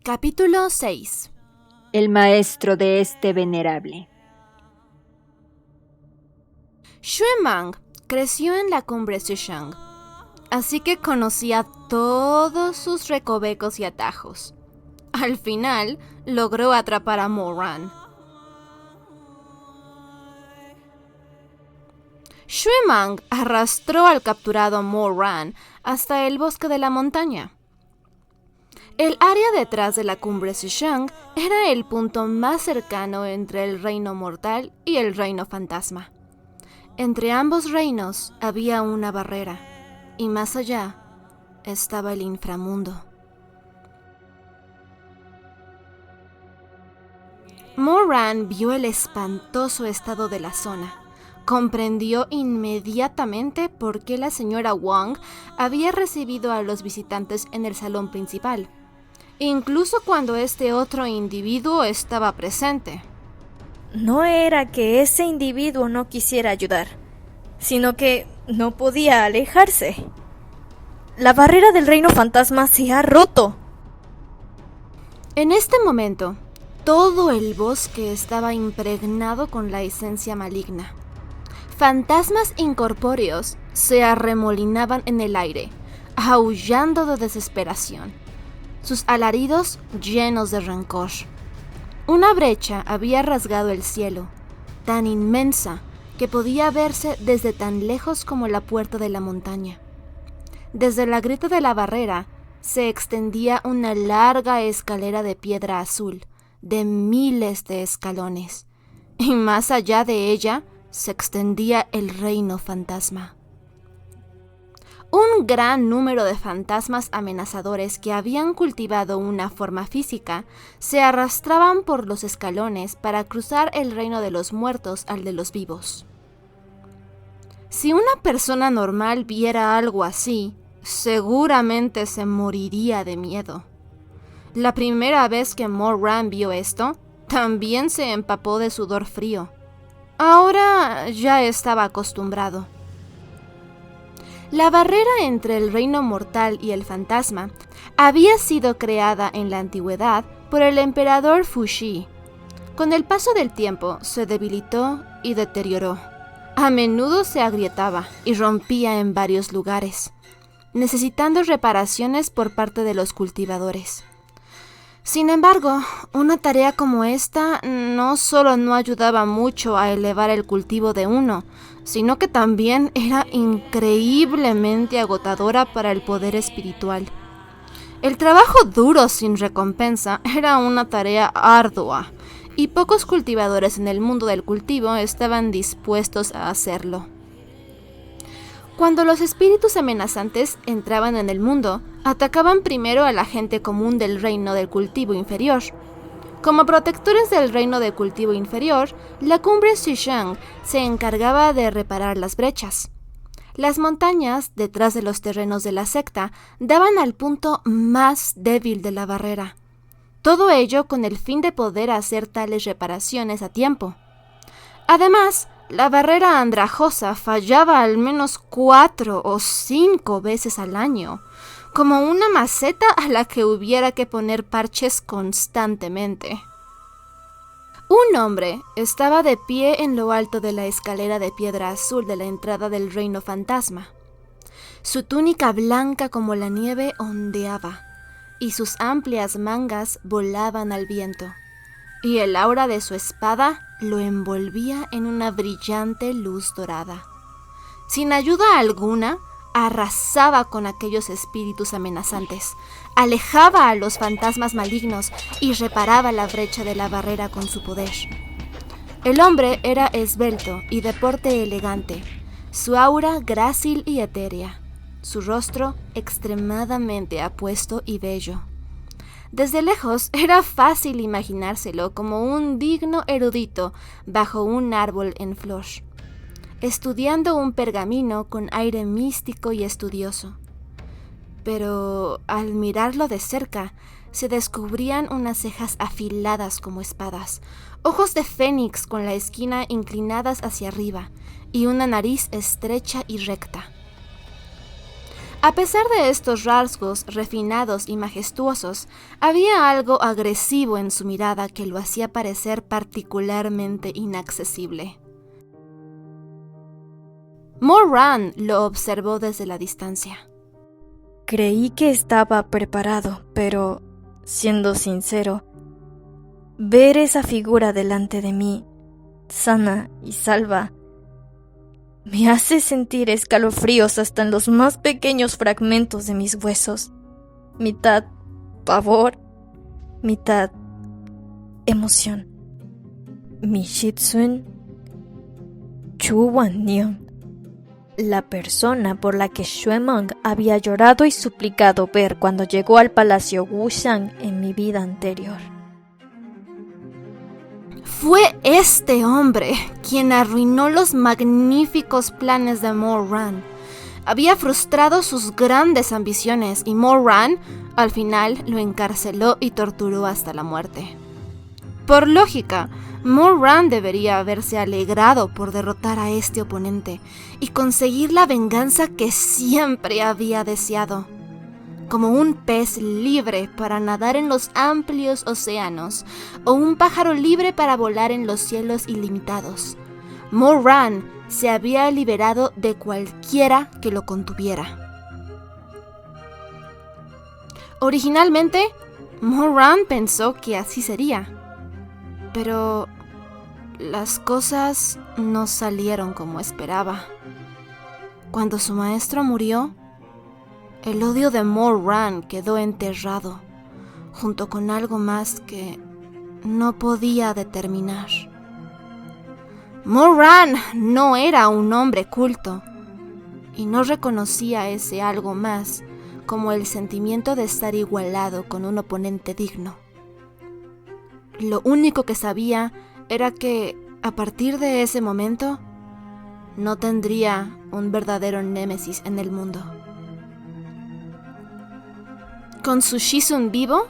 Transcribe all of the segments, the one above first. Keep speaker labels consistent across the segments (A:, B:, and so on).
A: Capítulo 6.
B: El maestro de este venerable.
A: Xue Mang creció en la cumbre Xishang, así que conocía todos sus recovecos y atajos. Al final, logró atrapar a Mo Ran. Xue Mang arrastró al capturado Mo Ran hasta el bosque de la montaña. El área detrás de la cumbre Xishang era el punto más cercano entre el reino mortal y el reino fantasma. Entre ambos reinos había una barrera, y más allá estaba el inframundo. Mo Ran vio el espantoso estado de la zona. Comprendió inmediatamente por qué la señora Wang había recibido a los visitantes en el salón principal, incluso cuando este otro individuo estaba presente.
C: No era que ese individuo no quisiera ayudar, sino que no podía alejarse. La barrera del reino fantasma se ha roto.
A: En este momento, todo el bosque estaba impregnado con la esencia maligna. Fantasmas incorpóreos se arremolinaban en el aire, aullando de desesperación, sus alaridos llenos de rencor. Una brecha había rasgado el cielo, tan inmensa que podía verse desde tan lejos como la puerta de la montaña. Desde la grieta de la barrera se extendía una larga escalera de piedra azul, de miles de escalones, y más allá de ella se extendía el reino fantasma. Un gran número de fantasmas amenazadores que habían cultivado una forma física se arrastraban por los escalones para cruzar el reino de los muertos al de los vivos. Si una persona normal viera algo así, seguramente se moriría de miedo. La primera vez que Mo Ran vio esto, también se empapó de sudor frío. Ahora ya estaba acostumbrado. La barrera entre el reino mortal y el fantasma había sido creada en la antigüedad por el emperador Fuxi. Con el paso del tiempo se debilitó y deterioró. A menudo se agrietaba y rompía en varios lugares, necesitando reparaciones por parte de los cultivadores. Sin embargo, una tarea como esta no solo no ayudaba mucho a elevar el cultivo de uno, sino que también era increíblemente agotadora para el poder espiritual. El trabajo duro sin recompensa era una tarea ardua, y pocos cultivadores en el mundo del cultivo estaban dispuestos a hacerlo. Cuando los espíritus amenazantes entraban en el mundo, atacaban primero a la gente común del reino del cultivo inferior. Como protectores del reino del cultivo inferior, la cumbre Xishang se encargaba de reparar las brechas. Las montañas, detrás de los terrenos de la secta, daban al punto más débil de la barrera. Todo ello con el fin de poder hacer tales reparaciones a tiempo. Además, la barrera andrajosa fallaba al menos 4 o 5 veces al año, como una maceta a la que hubiera que poner parches constantemente. Un hombre estaba de pie en lo alto de la escalera de piedra azul de la entrada del reino fantasma. Su túnica blanca como la nieve ondeaba, y sus amplias mangas volaban al viento, y el aura de su espada lo envolvía en una brillante luz dorada. Sin ayuda alguna, arrasaba con aquellos espíritus amenazantes, alejaba a los fantasmas malignos y reparaba la brecha de la barrera con su poder. El hombre era esbelto y de porte elegante, su aura grácil y etérea, su rostro extremadamente apuesto y bello. Desde lejos era fácil imaginárselo como un digno erudito bajo un árbol en flor, estudiando un pergamino con aire místico y estudioso. Pero al mirarlo de cerca, se descubrían unas cejas afiladas como espadas, ojos de fénix con la esquina inclinadas hacia arriba y una nariz estrecha y recta. A pesar de estos rasgos refinados y majestuosos, había algo agresivo en su mirada que lo hacía parecer particularmente inaccesible. Moran lo observó desde la distancia.
C: Creí que estaba preparado, pero, siendo sincero, ver esa figura delante de mí, sana y salva, me hace sentir escalofríos hasta en los más pequeños fragmentos de mis huesos. Mitad pavor, mitad emoción. Mi Shitsun Chuwanyeon, la persona por la que Xuemeng había llorado y suplicado ver cuando llegó al palacio Wushang en mi vida anterior.
A: Fue este hombre quien arruinó los magníficos planes de Moran. Había frustrado sus grandes ambiciones y Moran, al final, lo encarceló y torturó hasta la muerte. Por lógica, Moran debería haberse alegrado por derrotar a este oponente y conseguir la venganza que siempre había deseado. Como un pez libre para nadar en los amplios océanos o un pájaro libre para volar en los cielos ilimitados, Moran se había liberado de cualquiera que lo contuviera. Originalmente, Moran pensó que así sería, pero las cosas no salieron como esperaba. Cuando su maestro murió, el odio de Moran quedó enterrado, junto con algo más que no podía determinar. Moran no era un hombre culto, y no reconocía ese algo más como el sentimiento de estar igualado con un oponente digno. Lo único que sabía era que, a partir de ese momento, no tendría un verdadero némesis en el mundo. Con su Shizun vivo,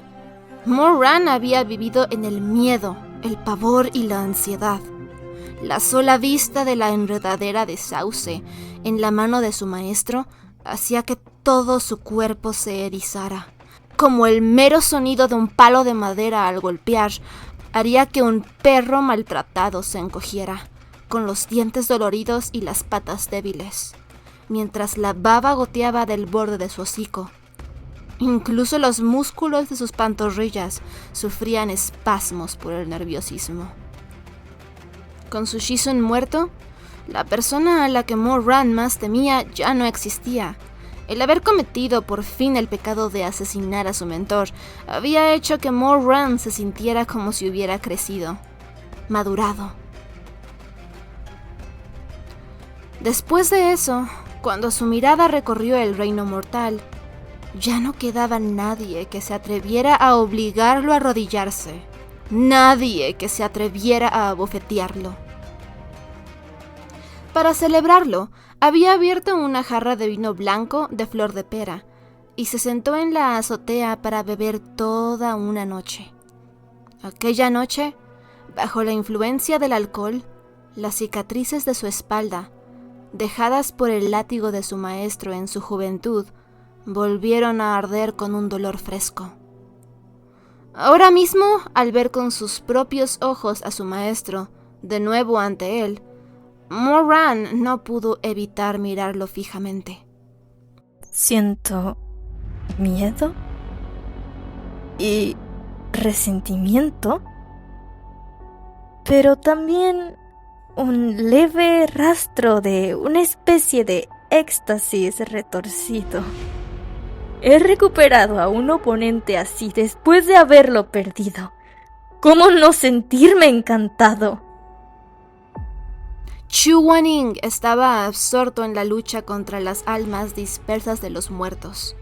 A: Moran había vivido en el miedo, el pavor y la ansiedad. La sola vista de la enredadera de sauce en la mano de su maestro hacía que todo su cuerpo se erizara. Como el mero sonido de un palo de madera al golpear haría que un perro maltratado se encogiera, con los dientes doloridos y las patas débiles, mientras la baba goteaba del borde de su hocico. Incluso los músculos de sus pantorrillas sufrían espasmos por el nerviosismo. Con su Shizun muerto, la persona a la que Moran más temía ya no existía. El haber cometido por fin el pecado de asesinar a su mentor había hecho que Moran se sintiera como si hubiera crecido, madurado. Después de eso, cuando su mirada recorrió el reino mortal, ya no quedaba nadie que se atreviera a obligarlo a arrodillarse, nadie que se atreviera a abofetearlo. Para celebrarlo, había abierto una jarra de vino blanco de flor de pera y se sentó en la azotea para beber toda una noche. Aquella noche, bajo la influencia del alcohol, las cicatrices de su espalda, dejadas por el látigo de su maestro en su juventud, volvieron a arder con un dolor fresco. Ahora mismo, al ver con sus propios ojos a su maestro, de nuevo ante él, Moran no pudo evitar mirarlo fijamente.
C: Siento miedo y resentimiento, pero también un leve rastro de una especie de éxtasis retorcido. He recuperado a un oponente así después de haberlo perdido. ¿Cómo no sentirme encantado?
A: Chuwanning estaba absorto en la lucha contra las almas dispersas de los muertos.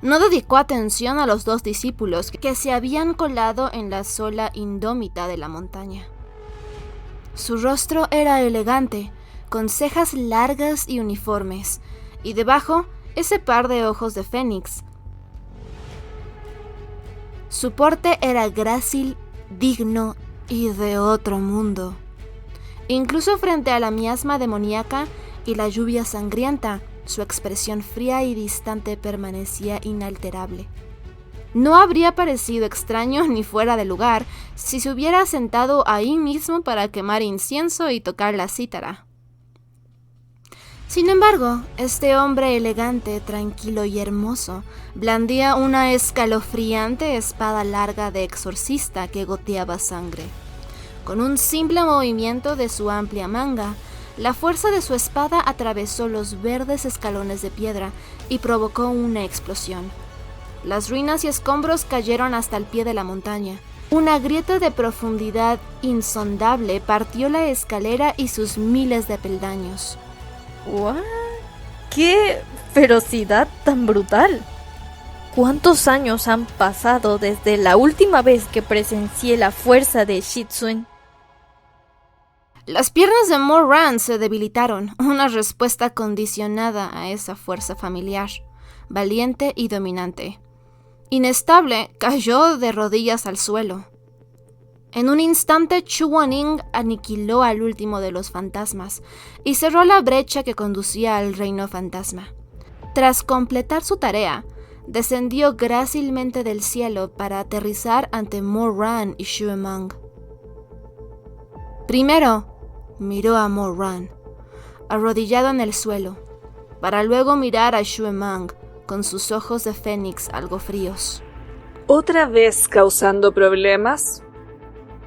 A: No dedicó atención a los dos discípulos que se habían colado en la sola indómita de la montaña. Su rostro era elegante, con cejas largas y uniformes, y debajo ese par de ojos de fénix. Su porte era grácil, digno y de otro mundo. Incluso frente a la miasma demoníaca y la lluvia sangrienta, Su expresión fría y distante permanecía inalterable. No habría parecido extraño ni fuera de lugar si se hubiera sentado ahí mismo para quemar incienso y tocar la cítara. Sin embargo, este hombre elegante, tranquilo y hermoso blandía una escalofriante espada larga de exorcista que goteaba sangre. Con un simple movimiento de su amplia manga, la fuerza de su espada atravesó los verdes escalones de piedra y provocó una explosión. Las ruinas y escombros cayeron hasta el pie de la montaña. Una grieta de profundidad insondable partió la escalera y sus miles de peldaños.
C: ¿What? ¡Qué ferocidad tan brutal! ¿Cuántos años han pasado desde la última vez que presencié la fuerza de Shitsune?
A: Las piernas de Moran se debilitaron, una respuesta condicionada a esa fuerza familiar, valiente y dominante. Inestable, cayó de rodillas al suelo. En un instante, Chuaning aniquiló al último de los fantasmas y cerró la brecha que conducía al reino fantasma. Tras completar su tarea, descendió grácilmente del cielo para aterrizar ante Moran y Xuemang. Primero, miró a Moran, arrodillado en el suelo, para luego mirar a Xuemang con sus ojos de fénix algo fríos.
D: ¿Otra vez causando problemas?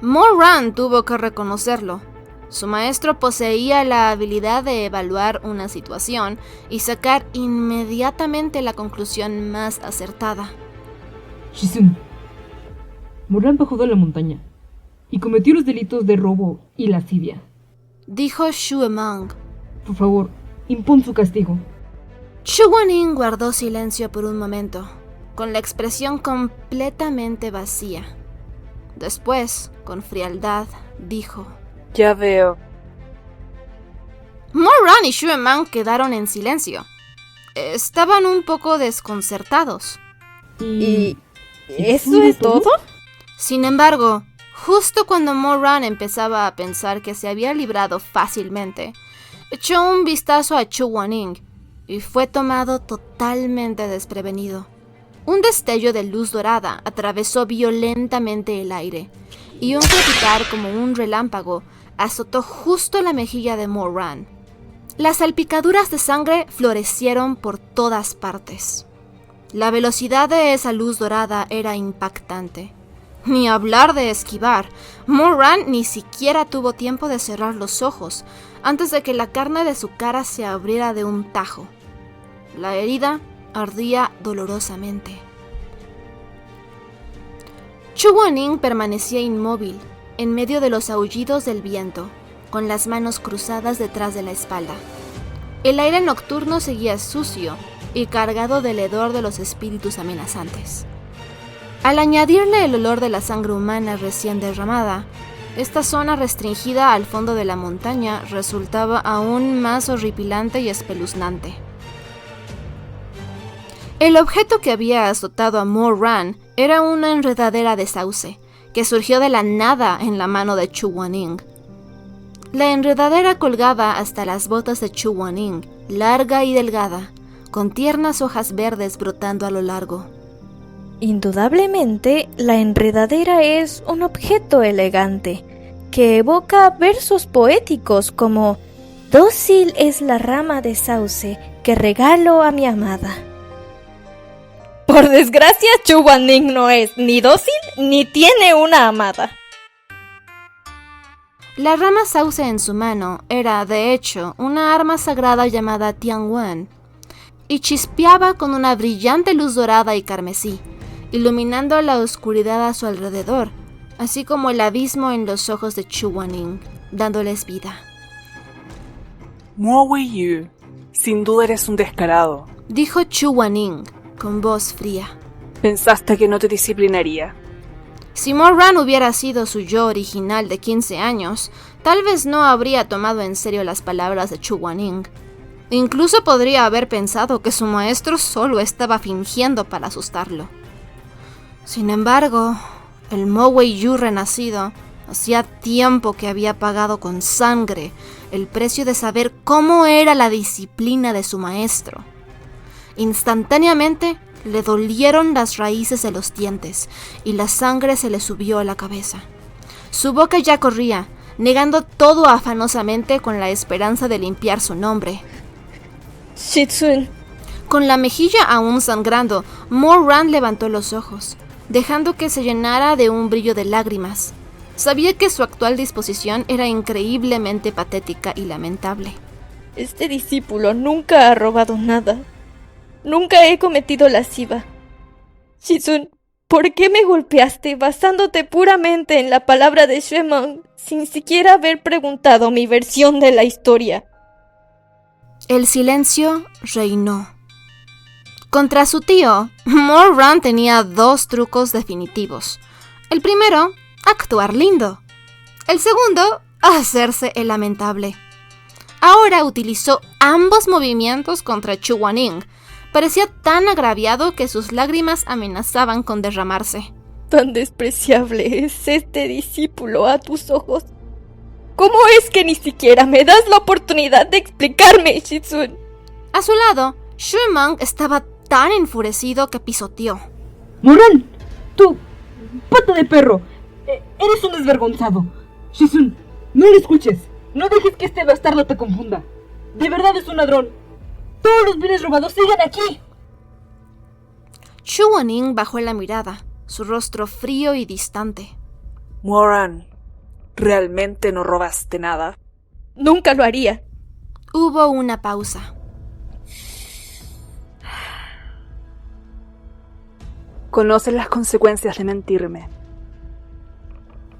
A: Moran tuvo que reconocerlo. Su maestro poseía la habilidad de evaluar una situación y sacar inmediatamente la conclusión más acertada.
E: Shizune, Moran bajó de la montaña y cometió los delitos de robo y lascivia.
A: Dijo Xuemang.
E: Por favor, impón su castigo.
A: Chuaning guardó silencio por un momento, con la expresión completamente vacía. Después, con frialdad, dijo:
D: Ya veo.
A: Moran y Xuemang quedaron en silencio. Estaban un poco desconcertados.
C: ¿Y eso es todo?
A: Sin embargo, justo cuando Moran empezaba a pensar que se había librado fácilmente, echó un vistazo a Chuaning y fue tomado totalmente desprevenido. Un destello de luz dorada atravesó violentamente el aire, y un crepitar como un relámpago azotó justo la mejilla de Moran. Las salpicaduras de sangre florecieron por todas partes. La velocidad de esa luz dorada era impactante. Ni hablar de esquivar, Moran ni siquiera tuvo tiempo de cerrar los ojos antes de que la carne de su cara se abriera de un tajo. La herida ardía dolorosamente. Chuaning permanecía inmóvil, en medio de los aullidos del viento, con las manos cruzadas detrás de la espalda. El aire nocturno seguía sucio y cargado del hedor de los espíritus amenazantes. Al añadirle el olor de la sangre humana recién derramada, esta zona restringida al fondo de la montaña resultaba aún más horripilante y espeluznante. El objeto que había azotado a Moran era una enredadera de sauce, que surgió de la nada en la mano de Chuaning. La enredadera colgaba hasta las botas de Chuaning, larga y delgada, con tiernas hojas verdes brotando a lo largo.
C: Indudablemente, la enredadera es un objeto elegante, que evoca versos poéticos como «Dócil es la rama de sauce que regalo a mi amada». Por desgracia, Chuaning no es ni dócil ni tiene una amada.
A: La rama sauce en su mano era, de hecho, una arma sagrada llamada Tianwen, y chispeaba con una brillante luz dorada y carmesí, iluminando la oscuridad a su alrededor, así como el abismo en los ojos de Chuaning, dándoles vida.
D: Mo Weiyu, sin duda eres un descarado.
A: Dijo Chuaning, con voz fría.
D: Pensaste que no te disciplinaría.
A: Si Moran hubiera sido su yo original de 15 años, tal vez no habría tomado en serio las palabras de Chuaning. Incluso podría haber pensado que su maestro solo estaba fingiendo para asustarlo. Sin embargo, el Mo Weiyu renacido hacía tiempo que había pagado con sangre el precio de saber cómo era la disciplina de su maestro. Instantáneamente le dolieron las raíces de los dientes y la sangre se le subió a la cabeza. Su boca ya corría, negando todo afanosamente con la esperanza de limpiar su nombre.
C: Shizun,
A: Con la mejilla aún sangrando, Moran levantó los ojos, dejando que se llenara de un brillo de lágrimas. Sabía que su actual disposición era increíblemente patética y lamentable.
C: este discípulo nunca ha robado nada. Nunca he cometido lasciva. Shizun, ¿por qué me golpeaste basándote puramente en la palabra de Xuemeng sin siquiera haber preguntado mi versión de la historia?
A: El silencio reinó. Contra su tío, Moran tenía 2 trucos definitivos. El primero, actuar lindo. El segundo, hacerse el lamentable. Ahora utilizó ambos movimientos contra Chu Wanning. Parecía tan agraviado que sus lágrimas amenazaban con derramarse.
C: Tan despreciable es este discípulo a tus ojos. ¿Cómo es que ni siquiera me das la oportunidad de explicarme, Shizun?
A: A su lado, Xuemeng estaba tan enfurecido que pisoteó.
E: ¡Moran! ¡Tú! ¡Pata de perro! ¡Eres un desvergonzado! Shizun, no lo escuches. No dejes que este bastardo te confunda. De verdad es un ladrón. Todos los bienes robados siguen aquí.
A: Chu Wanning bajó la mirada, su rostro frío y distante.
D: Moran, ¿realmente no robaste nada?
C: Nunca lo haría.
A: Hubo una pausa.
D: Conoces las consecuencias de mentirme.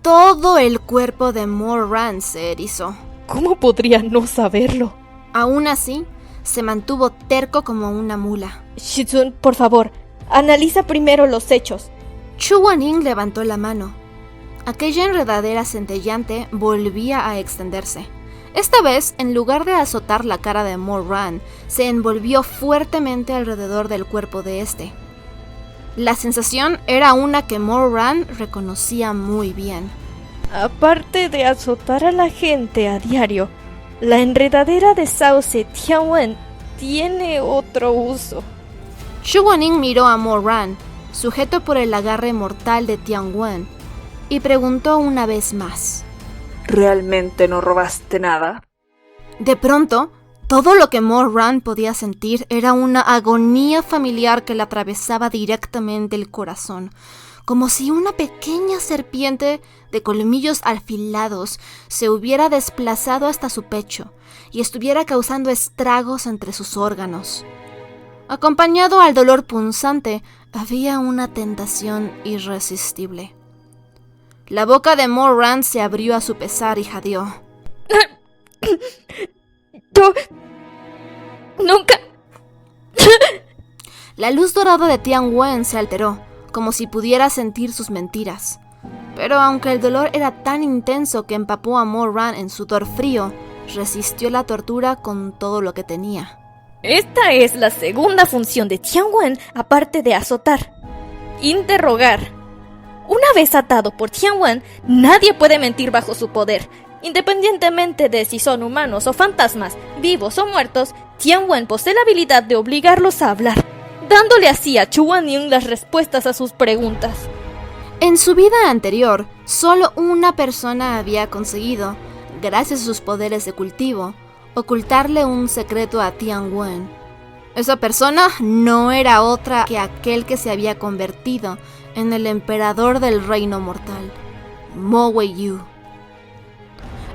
A: Todo el cuerpo de Moran se erizó.
C: ¿Cómo podría no saberlo?
A: Aún así, se mantuvo terco como una mula.
C: Shizun, por favor, analiza primero los hechos.
A: Chu Wanning levantó la mano. Aquella enredadera centellante volvía a extenderse. Esta vez, en lugar de azotar la cara de Moran, se envolvió fuertemente alrededor del cuerpo de este. La sensación era una que Moran reconocía muy bien.
C: Aparte de azotar a la gente a diario, la enredadera de sauce Tianwen tiene otro uso.
A: Chu Wanning miró a Moran, sujeto por el agarre mortal de Tianwen, y preguntó una vez más.
D: ¿Realmente no robaste nada?
A: De pronto, todo lo que Moran podía sentir era una agonía familiar que le atravesaba directamente el corazón, como si una pequeña serpiente de colmillos afilados se hubiera desplazado hasta su pecho y estuviera causando estragos entre sus órganos. Acompañado al dolor punzante, había una tentación irresistible. La boca de Moran se abrió a su pesar y jadeó.
C: Yo... nunca...
A: La luz dorada de Tianwen se alteró, como si pudiera sentir sus mentiras. Pero aunque el dolor era tan intenso que empapó a Moran en sudor frío, resistió la tortura con todo lo que tenía.
C: Esta es la segunda función de Tianwen, aparte de azotar. Interrogar. Una vez atado por Tianwen, nadie puede mentir bajo su poder. Independientemente de si son humanos o fantasmas, vivos o muertos, Tianwen posee la habilidad de obligarlos a hablar, dándole así a Chu Wanning las respuestas a sus preguntas.
A: En su vida anterior, solo una persona había conseguido, gracias a sus poderes de cultivo, ocultarle un secreto a Tianwen. Esa persona no era otra que aquel que se había convertido en el emperador del reino mortal, Mo Weiyu.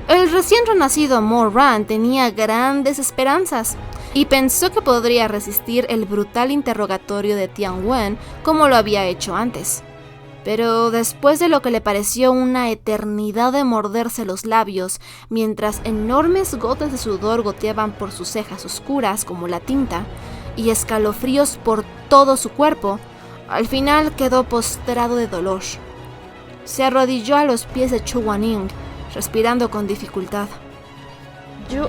A: El recién renacido Moran tenía grandes esperanzas y pensó que podría resistir el brutal interrogatorio de Tianwen como lo había hecho antes. Pero después de lo que le pareció una eternidad de morderse los labios, mientras enormes gotas de sudor goteaban por sus cejas oscuras como la tinta, y escalofríos por todo su cuerpo, al final quedó postrado de dolor. Se arrodilló a los pies de Chu Wanning, respirando con dificultad.
C: Yo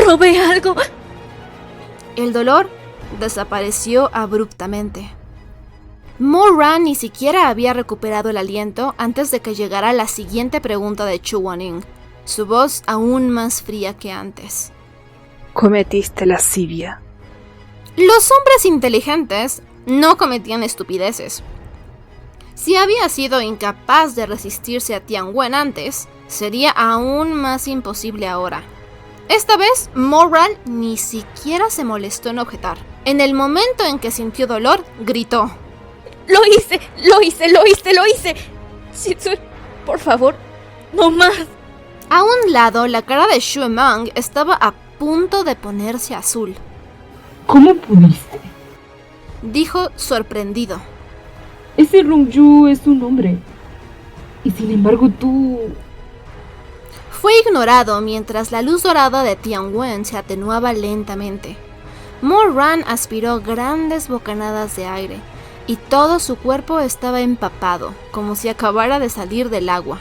C: robé algo.
A: El dolor desapareció abruptamente. Mo-Ran ni siquiera había recuperado el aliento antes de que llegara la siguiente pregunta de Chu Wan-ning, su voz aún más fría que antes.
D: Cometiste lascivia.
A: Los hombres inteligentes no cometían estupideces. Si había sido incapaz de resistirse a Tian Wen antes, sería aún más imposible ahora. Esta vez, Mo-Ran ni siquiera se molestó en objetar. En el momento en que sintió dolor, gritó:
C: ¡Lo hice! ¡Lo hice! ¡Lo hice! ¡Lo hice! Shizun, por favor, no más.
A: A un lado, la cara de Xue Meng estaba a punto de ponerse azul.
E: ¿Cómo pudiste?
A: Dijo sorprendido.
E: Ese Rongyu es un hombre. Y sin embargo tú...
A: Fue ignorado mientras la luz dorada de Tian Wen se atenuaba lentamente. Mo-Ran aspiró grandes bocanadas de aire y todo su cuerpo estaba empapado, como si acabara de salir del agua.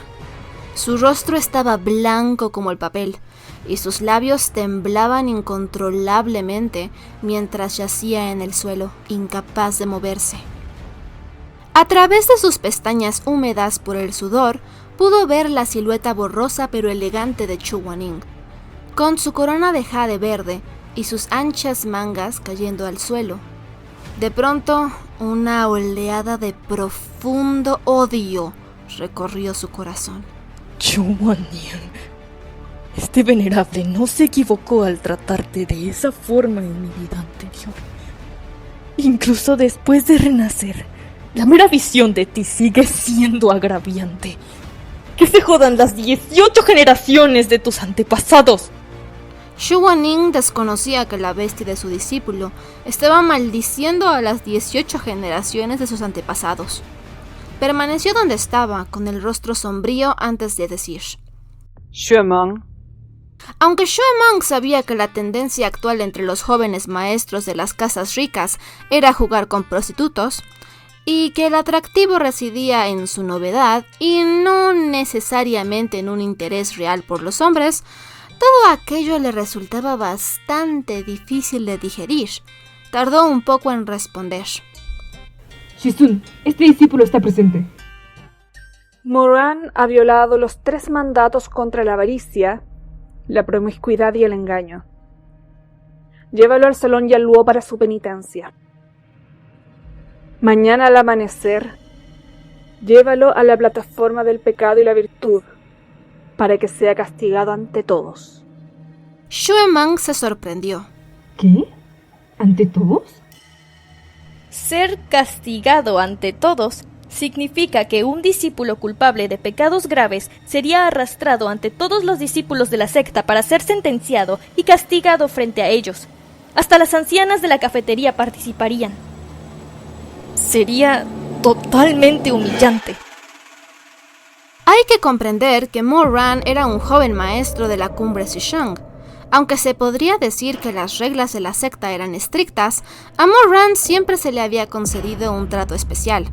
A: Su rostro estaba blanco como el papel y sus labios temblaban incontrolablemente mientras yacía en el suelo, incapaz de moverse. A través de sus pestañas húmedas por el sudor, pudo ver la silueta borrosa pero elegante de Chu Wan-ning, con su corona de jade verde y sus anchas mangas cayendo al suelo. De pronto, una oleada de profundo odio recorrió su corazón.
F: Chu Wan-ning, este venerable no se equivocó al tratarte de esa forma en mi vida anterior. Incluso después de renacer, la mera visión de ti sigue siendo agraviante. ¡Que se jodan las 18 generaciones de tus antepasados!
A: Xu Wan-ning desconocía que la bestia de su discípulo estaba maldiciendo a las 18 generaciones de sus antepasados. Permaneció donde estaba, con el rostro sombrío, antes de decir:
D: Xue Meng,
A: Aunque Xue Meng sabía que la tendencia actual entre los jóvenes maestros de las casas ricas era jugar con prostitutos, y que el atractivo residía en su novedad y no necesariamente en un interés real por los hombres, todo aquello le resultaba bastante difícil de digerir. Tardó un poco en responder.
E: Shizun, este discípulo está presente.
D: Mo-Ran ha violado los 3 mandatos contra la avaricia, la promiscuidad y el engaño. Llévalo al salón Yanluo para su penitencia. Mañana al amanecer, llévalo a la plataforma del pecado y la virtud, para que sea castigado ante todos.
A: Xue Meng se sorprendió.
E: ¿Qué? ¿Ante todos?
C: Ser castigado ante todos significa que un discípulo culpable de pecados graves sería arrastrado ante todos los discípulos de la secta para ser sentenciado y castigado frente a ellos. Hasta las ancianas de la cafetería participarían. Sería totalmente humillante.
A: Hay que comprender que Mo-Ran era un joven maestro de la cumbre Xishang. Aunque se podría decir que las reglas de la secta eran estrictas, a Mo-Ran siempre se le había concedido un trato especial.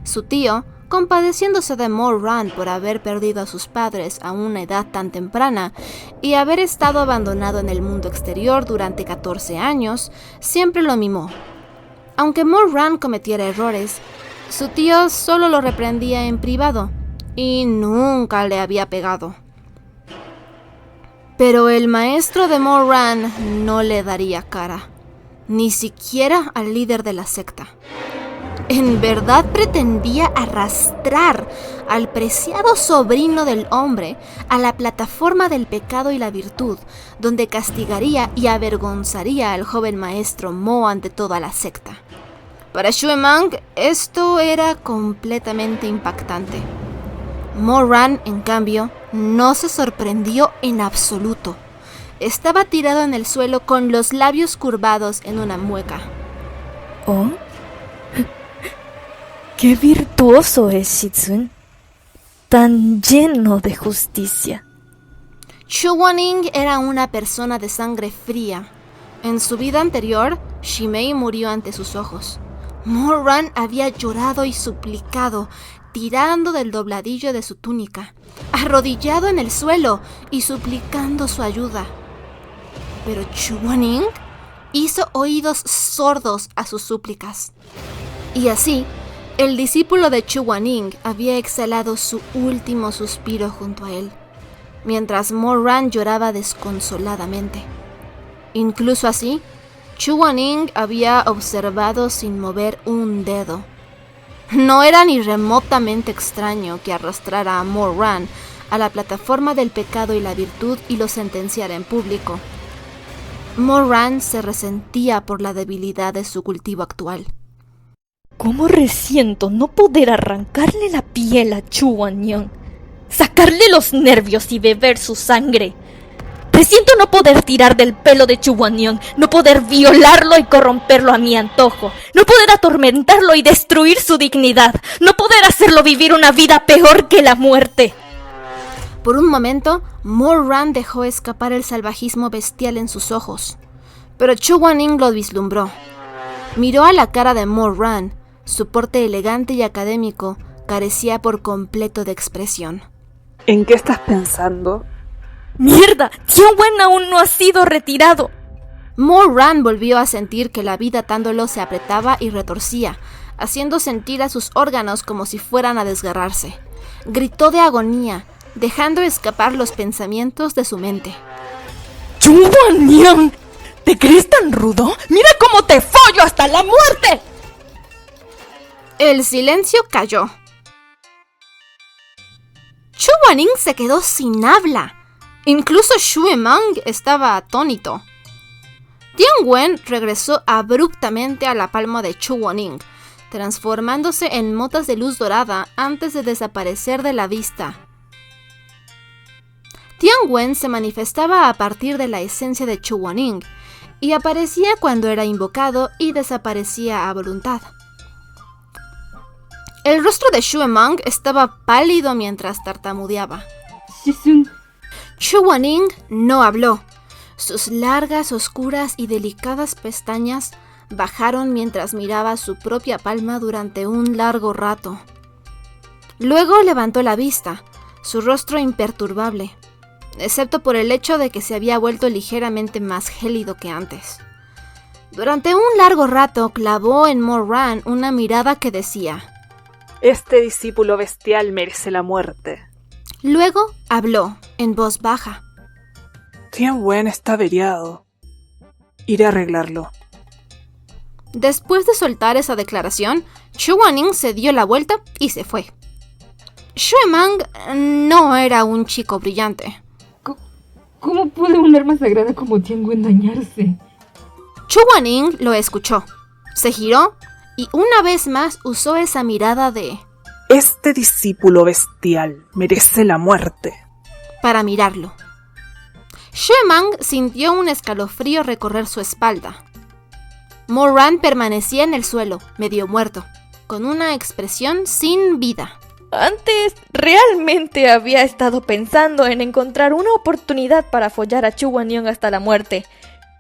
A: Su tío, compadeciéndose de Mo-Ran por haber perdido a sus padres a una edad tan temprana y haber estado abandonado en el mundo exterior durante 14 años, siempre lo mimó. Aunque Mo-Ran cometiera errores, su tío solo lo reprendía en privado y nunca le había pegado. Pero el maestro de Mo-Ran no le daría cara, ni siquiera al líder de la secta. En verdad pretendía arrastrar al preciado sobrino del hombre a la plataforma del pecado y la virtud, donde castigaría y avergonzaría al joven maestro Mo ante toda la secta. Para Xue Meng esto era completamente impactante. Mo-Ran, en cambio, no se sorprendió en absoluto. Estaba tirado en el suelo con los labios curvados en una mueca.
F: ¿Oh? ¡Qué virtuoso es Shizun! Tan lleno de justicia.
A: Chu Wan-ning era una persona de sangre fría. En su vida anterior, Shimei murió ante sus ojos. Mo-Ran había llorado y suplicado, tirando del dobladillo de su túnica, arrodillado en el suelo y suplicando su ayuda. Pero Chu Wan-ning hizo oídos sordos a sus súplicas. Y así, El discípulo de Chu Wanning había exhalado su último suspiro junto a él, mientras Moran lloraba desconsoladamente. Incluso así, Chu Wanning había observado sin mover un dedo. No era ni remotamente extraño que arrastrara a Moran a la plataforma del pecado y la virtud y lo sentenciara en público. Moran se resentía por la debilidad de su cultivo actual.
F: ¿Cómo resiento no poder arrancarle la piel a Chu Wannian, sacarle los nervios y beber su sangre? Resiento no poder tirar del pelo de Chu Wannian, no poder violarlo y corromperlo a mi antojo, no poder atormentarlo y destruir su dignidad, no poder hacerlo vivir una vida peor que la muerte.
A: Por un momento, Moran dejó escapar el salvajismo bestial en sus ojos, pero Chu Wanning lo vislumbró. Miró a la cara de Moran. Su porte elegante y académico carecía por completo de expresión.
D: ¿En qué estás pensando?
F: ¡Mierda! Tianwen aún no ha sido retirado.
A: Moran volvió a sentir que la vida atándolo se apretaba y retorcía, haciendo sentir a sus órganos como si fueran a desgarrarse. Gritó de agonía, dejando escapar los pensamientos de su mente.
F: ¡Chu Wannian! ¿Te crees tan rudo? ¡Mira cómo te follo hasta la muerte!
A: El silencio cayó. Chu Wanning se quedó sin habla. Incluso Xue Mang estaba atónito. Tianwen regresó abruptamente a la palma de Chu Wanning, transformándose en motas de luz dorada antes de desaparecer de la vista. Tianwen se manifestaba a partir de la esencia de Chu Wanning y aparecía cuando era invocado y desaparecía a voluntad. El rostro de Xue Mang estaba pálido mientras tartamudeaba.
E: Shizun.
A: Chu Wanning no habló. Sus largas, oscuras y delicadas pestañas bajaron mientras miraba su propia palma durante un largo rato. Luego levantó la vista, su rostro imperturbable, excepto por el hecho de que se había vuelto ligeramente más gélido que antes. Durante un largo rato clavó en Moran una mirada que decía:
D: Este discípulo bestial merece la muerte.
A: Luego habló, en voz baja.
D: Tianwen está averiado. Iré a arreglarlo.
A: Después de soltar esa declaración, Chu Wanning se dio la vuelta y se fue. Xue Mang no era un chico brillante.
E: ¿Cómo puede un arma sagrada como Tianwen dañarse?
A: Chu Wanning lo escuchó, se giró y una vez más usó esa mirada de
D: Este discípulo bestial merece la muerte.
A: para mirarlo. Xue Mang sintió un escalofrío recorrer su espalda. Moran permanecía en el suelo, medio muerto, con una expresión sin vida.
F: Antes realmente había estado pensando en encontrar una oportunidad para follar a Chu Wannian hasta la muerte.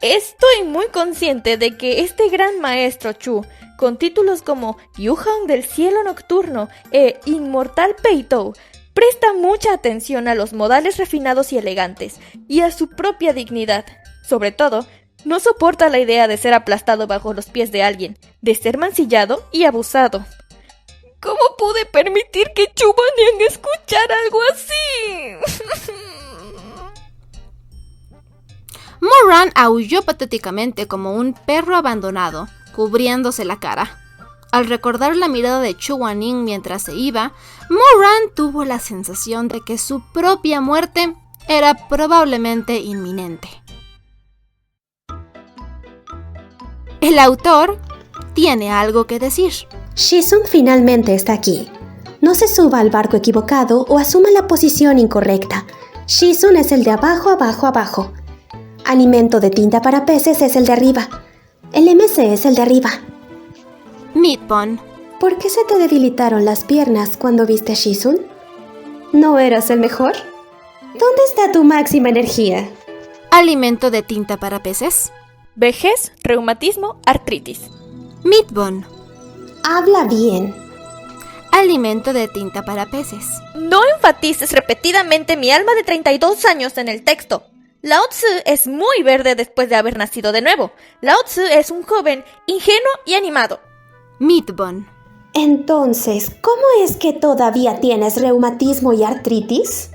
F: Estoy muy consciente de que este gran maestro Chu, con títulos como Yuhan del Cielo Nocturno e Inmortal Peitou, presta mucha atención a los modales refinados y elegantes, y a su propia dignidad. Sobre todo, no soporta la idea de ser aplastado bajo los pies de alguien, de ser mancillado y abusado. ¿Cómo pude permitir que Chu Wannian escuchara algo así?
A: Moran aulló patéticamente como un perro abandonado, cubriéndose la cara. Al recordar la mirada de Chu Wanning mientras se iba, Moran tuvo la sensación de que su propia muerte era probablemente inminente. El autor tiene algo que decir.
G: Shizun finalmente está aquí. No se suba al barco equivocado o asuma la posición incorrecta. Shizun es el de abajo, abajo, abajo. Alimento de tinta para peces es el de arriba. El MC es el de arriba.
A: Meatbone.
G: ¿Por qué se te debilitaron las piernas cuando viste a Shizun? ¿No eras el mejor? ¿Dónde está tu máxima energía?
A: Alimento de tinta para peces.
F: Vejez, reumatismo, artritis.
A: Meatbone.
G: Habla bien.
A: Alimento de tinta para peces.
F: No enfatices repetidamente mi alma de 32 años en el texto. Lao Tzu es muy verde después de haber nacido de nuevo. Lao Tzu es un joven ingenuo y animado.
A: Meatbone.
G: Entonces, ¿cómo es que todavía tienes reumatismo y artritis?